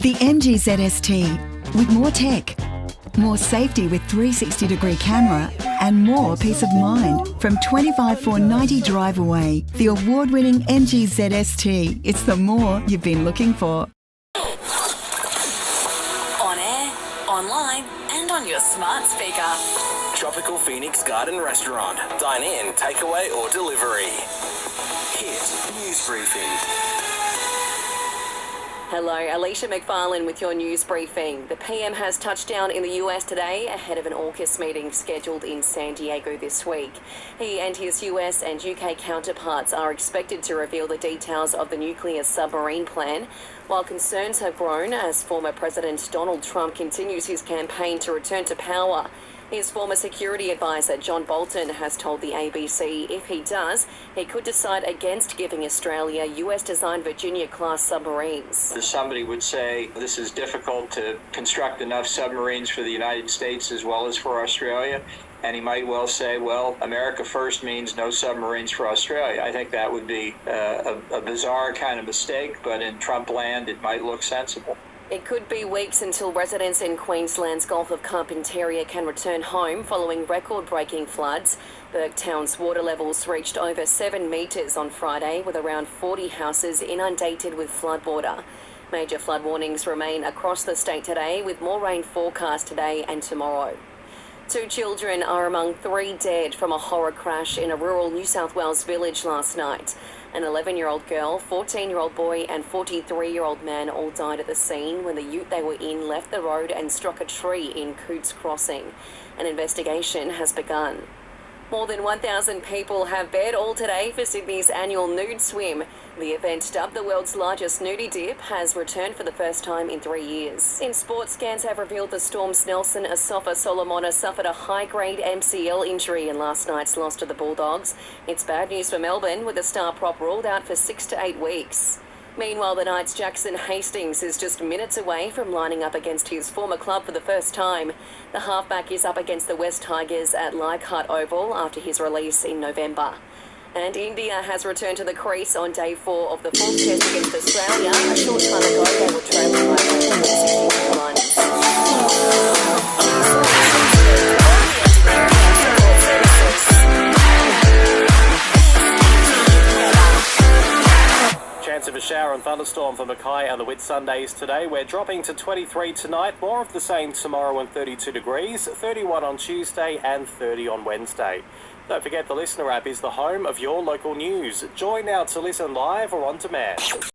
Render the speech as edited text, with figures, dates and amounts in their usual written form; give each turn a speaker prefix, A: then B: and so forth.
A: The MGZST, with more tech, more safety with 360-degree camera, and more peace of mind. From 25,490 Drive Away, the award-winning MGZST. It's the more you've been looking for.
B: On air, online, and on your smart speaker.
C: Tropical Phoenix Garden Restaurant. Dine in, takeaway or delivery. Hit News Briefing.
D: Hello, Alicia McFarland with your news briefing. The PM has touched down in the US today ahead of an AUKUS meeting scheduled in San Diego this week. He and his US and UK counterparts are expected to reveal the details of the nuclear submarine plan, while concerns have grown as former President Donald Trump continues his campaign to return to power. His former security advisor, John Bolton, has told the ABC if he does, he could decide against giving Australia US-designed Virginia-class submarines.
E: Somebody would say this is difficult to construct enough submarines for the United States as well as for Australia. And he might well say, well, America first means no submarines for Australia. I think that would be a bizarre kind of mistake, but in Trump land, it might look sensible.
D: It could be weeks until residents in Queensland's Gulf of Carpentaria can return home following record-breaking floods. Burketown's water levels reached over 7 metres on Friday, with around 40 houses inundated with floodwater. Major flood warnings remain across the state today, with more rain forecast today and tomorrow. 2 children are among 3 dead from a horror crash in a rural New South Wales village last night. An 11-year-old girl, 14-year-old boy and 43-year-old man all died at the scene when the ute they were in left the road and struck a tree in Cootes Crossing. An investigation has begun. More than 1,000 people have bared all today for Sydney's annual nude swim. The event, dubbed the world's largest nudie dip, has returned for the first time in 3 years. In sport, scans have revealed the Storm's Nelson Asafa Solomona suffered a high-grade MCL injury in last night's loss to the Bulldogs. It's bad news for Melbourne, with the star prop ruled out for 6 to 8 weeks. Meanwhile, the Knights' Jackson Hastings is just minutes away from lining up against his former club for the first time. The halfback is up against the West Tigers at Leichhardt Oval after his release in November. And India has returned to the crease on day 4 of the fourth test against Australia. A short time ago, they were trailing by 162 runs.
F: Chance of a shower and thunderstorm for Mackay and the Whitsundays today. We're dropping to 23 tonight, more of the same tomorrow and 32 degrees, 31 on Tuesday and 30 on Wednesday. Don't forget the Listener app is the home of your local news. Join now to listen live or on demand.